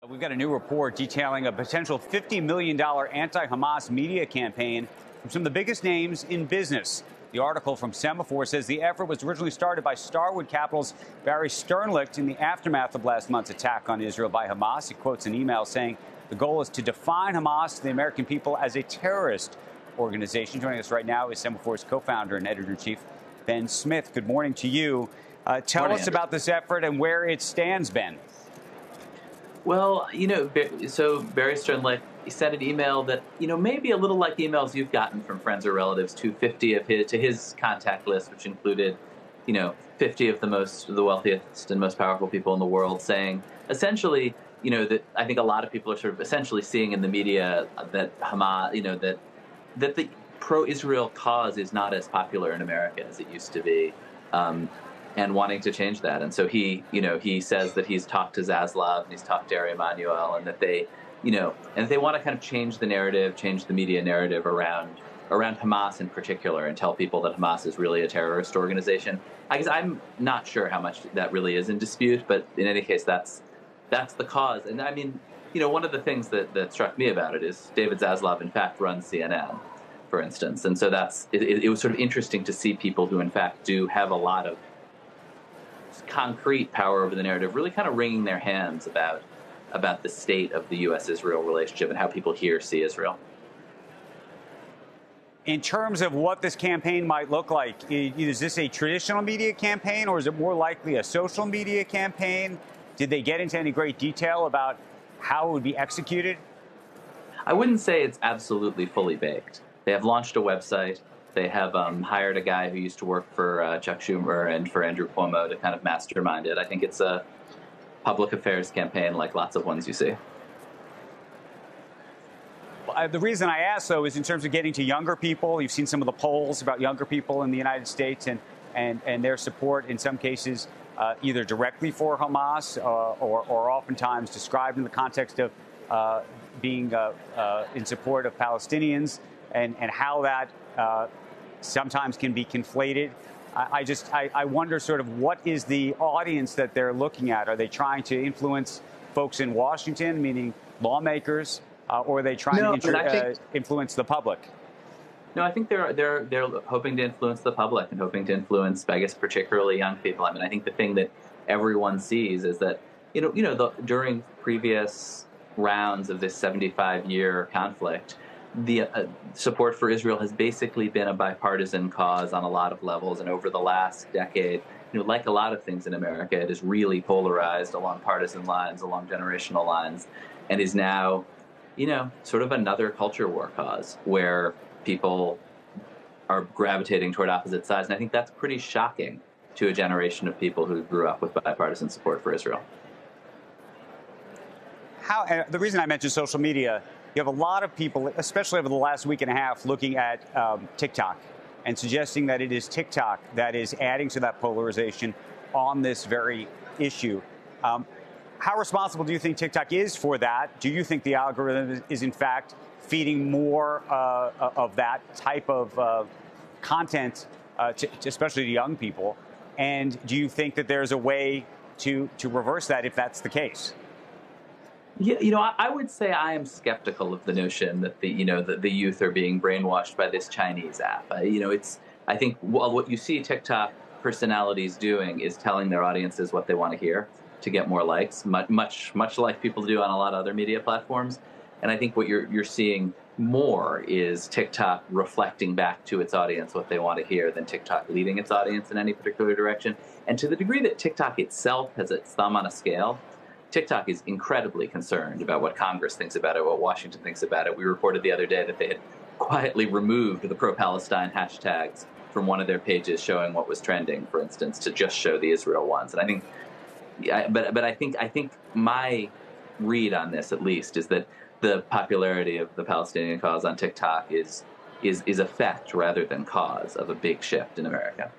We've got a new report detailing a potential $50 million anti-Hamas media campaign from some of the biggest names in business. The article from Semafor says the effort was originally started by Starwood Capital's Barry Sternlicht in the aftermath of last month's attack on Israel by Hamas. He quotes an email saying the goal is to define Hamas to the American people as a terrorist organization. Joining us right now is Semafor's co-founder and editor-in-chief, Ben Smith. Good morning to you. Tell us about this effort and where it stands, Ben. Well, so Barry Sternlicht, he sent an email that, maybe a little like emails you've gotten from friends or relatives to 50 of his contact list, which included, 50 of the wealthiest and most powerful people in the world, saying essentially, that I think a lot of people are sort of essentially seeing in the media that Hamas, that the pro-Israel cause is not as popular in America as it used to be. And wanting to change that. And so he says that he's talked to Zaslav and he's talked to Ari Emanuel, and that they, and they want to kind of change the narrative, change the media narrative around Hamas in particular, and tell people that Hamas is really a terrorist organization. I guess I'm not sure how much that really is in dispute, but in any case, that's the cause. And I mean, one of the things that struck me about it is David Zaslav, in fact, runs CNN, for instance. And so it was sort of interesting to see people who, in fact, do have a lot of concrete power over the narrative, really kind of wringing their hands about the state of the U.S.-Israel relationship and how people here see Israel. In terms of what this campaign might look like, is this a traditional media campaign or is it more likely a social media campaign? Did they get into any great detail about how it would be executed? I wouldn't say it's absolutely fully baked. They have launched a website. They have hired a guy who used to work for Chuck Schumer and for Andrew Cuomo to kind of mastermind it. I think it's a public affairs campaign like lots of ones you see. The reason I ask, though, is in terms of getting to younger people. You've seen some of the polls about younger people in the United States and their support, in some cases, either directly for Hamas or oftentimes described in the context of being in support of Palestinians, and how that sometimes can be conflated. I wonder sort of what is the audience that they're looking at? Are they trying to influence folks in Washington, meaning lawmakers, or are they trying to influence the public? No, I think they're hoping to influence the public and hoping to influence, I guess, particularly young people. I mean, I think the thing that everyone sees is that during previous rounds of this 75-year conflict, the support for Israel has basically been a bipartisan cause on a lot of levels. And over the last decade, like a lot of things in America, it is really polarized along partisan lines, along generational lines, and is now, sort of another culture war cause where people are gravitating toward opposite sides. And I think that's pretty shocking to a generation of people who grew up with bipartisan support for Israel. The reason I mentioned social media, you have a lot of people, especially over the last week and a half, looking at TikTok and suggesting that it is TikTok that is adding to that polarization on this very issue. How responsible do you think TikTok is for that? Do you think the algorithm is in fact feeding more of that type of content, especially to young people? And do you think that there's a way to reverse that if that's the case? Yeah, I would say I am skeptical of the notion that the youth are being brainwashed by this Chinese app. I think what you see TikTok personalities doing is telling their audiences what they want to hear to get more likes, much like people do on a lot of other media platforms. And I think what you're seeing more is TikTok reflecting back to its audience what they want to hear than TikTok leading its audience in any particular direction. And to the degree that TikTok itself has its thumb on a scale, TikTok is incredibly concerned about what Congress thinks about it, what Washington thinks about it. We reported the other day that they had quietly removed the pro-Palestine hashtags from one of their pages showing what was trending, for instance, to just show the Israel ones. And I think, I think my read on this, at least, is that the popularity of the Palestinian cause on TikTok is effect rather than cause of a big shift in America.